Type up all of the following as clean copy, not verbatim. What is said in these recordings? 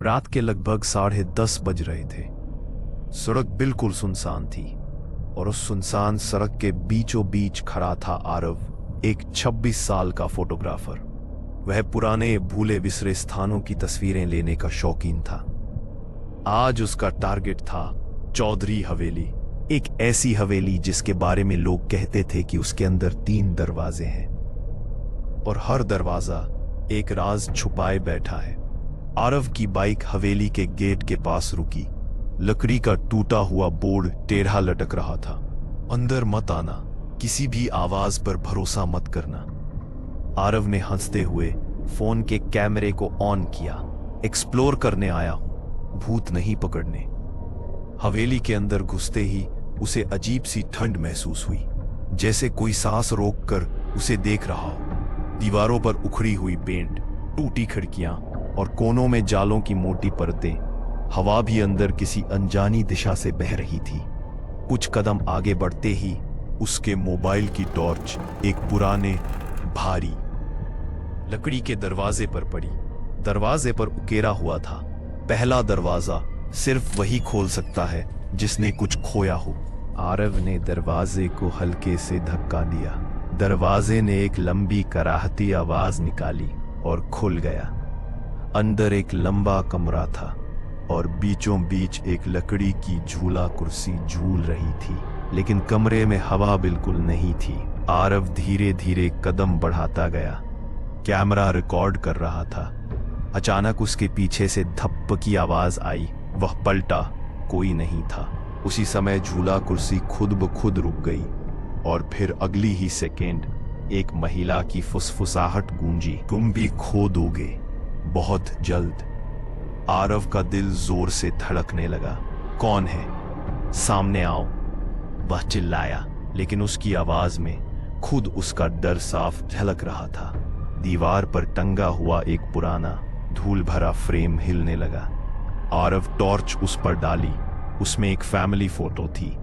रात के लगभग 10:30 बज रहे थे। सड़क बिल्कुल सुनसान थी और उस सुनसान सड़क के बीचों बीच खड़ा था आरव, एक 26 साल का फोटोग्राफर। वह पुराने भूले बिसरे स्थानों की तस्वीरें लेने का शौकीन था। आज उसका टारगेट था चौधरी हवेली, एक ऐसी हवेली जिसके बारे में लोग कहते थे कि उसके अंदर 3 दरवाजे हैं और हर दरवाजा एक राज छुपाए बैठा है। आरव की बाइक हवेली के गेट के पास रुकी। लकड़ी का टूटा हुआ बोर्ड टेढ़ा लटक रहा था। अंदर मत आना, किसी भी आवाज पर भरोसा मत करना। आरव ने हंसते हुए फोन के कैमरे को ऑन किया। एक्सप्लोर करने आया हूं, भूत नहीं पकड़ने। हवेली के अंदर घुसते ही उसे अजीब सी ठंड महसूस हुई, जैसे कोई सांस रोककर उसे देख रहा हो। दीवारों पर उखड़ी हुई पेंट, टूटी खिड़कियां और कोनों में जालों की मोटी परतें। हवा भी अंदर किसी अनजानी दिशा से बह रही थी। कुछ कदम आगे बढ़ते ही उसके मोबाइल की टॉर्च एक पुराने भारी लकड़ी के दरवाजे पर पड़ी। दरवाजे पर उकेरा हुआ था, पहला दरवाजा सिर्फ वही खोल सकता है जिसने कुछ खोया हो। आरव ने दरवाजे को हल्के से धक्का दिया। दरवाजे ने एक लंबी कराहती आवाज निकाली और खुल गया। अंदर एक लंबा कमरा था और बीचों बीच एक लकड़ी की झूला कुर्सी झूल रही थी, लेकिन कमरे में हवा बिल्कुल नहीं थी। आरव धीरे धीरे कदम बढ़ाता गया। कैमरा रिकॉर्ड कर रहा था। अचानक उसके पीछे से धप्प की आवाज आई। वह पलटा, कोई नहीं था। उसी समय झूला कुर्सी खुद ब खुद रुक गई और फिर अगली ही सेकेंड एक महिला की फुसफुसाहट गूंजी, तुम भी खो दोगे बहुत जल्द। आरव का दिल जोर से धड़कने लगा। कौन है? सामने आओ, वह चिल्लाया, लेकिन उसकी आवाज में खुद उसका डर साफ झलक रहा था। दीवार पर टंगा हुआ एक पुराना धूल भरा फ्रेम हिलने लगा। आरव टॉर्च उस पर डाली। उसमें एक फैमिली फोटो थी,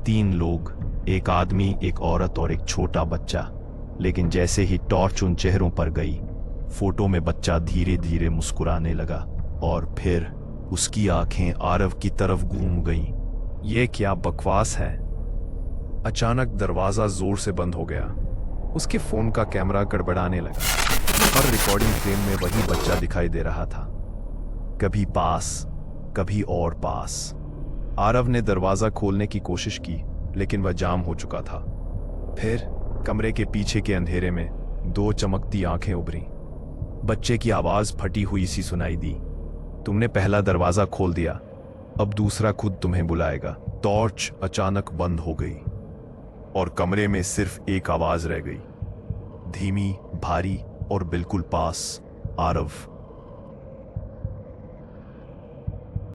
3 लोग, एक आदमी, एक औरत और एक छोटा बच्चा। लेकिन जैसे ही टॉर्च उन चेहरों पर गई, फोटो में बच्चा धीरे धीरे मुस्कुराने लगा और फिर उसकी आंखें आरव की तरफ घूम गईं। यह क्या बकवास है? अचानक दरवाजा जोर से बंद हो गया। उसके फोन का कैमरा गड़बड़ाने लगा और रिकॉर्डिंग फ्रेम में वही बच्चा दिखाई दे रहा था, कभी पास कभी और पास। आरव ने दरवाजा खोलने की कोशिश की, लेकिन वह जाम हो चुका था। फिर कमरे के पीछे के अंधेरे में 2 चमकती आंखें उभरी। बच्चे की आवाज फटी हुई सी सुनाई दी, तुमने पहला दरवाजा खोल दिया, अब दूसरा खुद तुम्हें बुलाएगा। टॉर्च अचानक बंद हो गई और कमरे में सिर्फ एक आवाज रह गई, धीमी, भारी और बिल्कुल पास, आरव।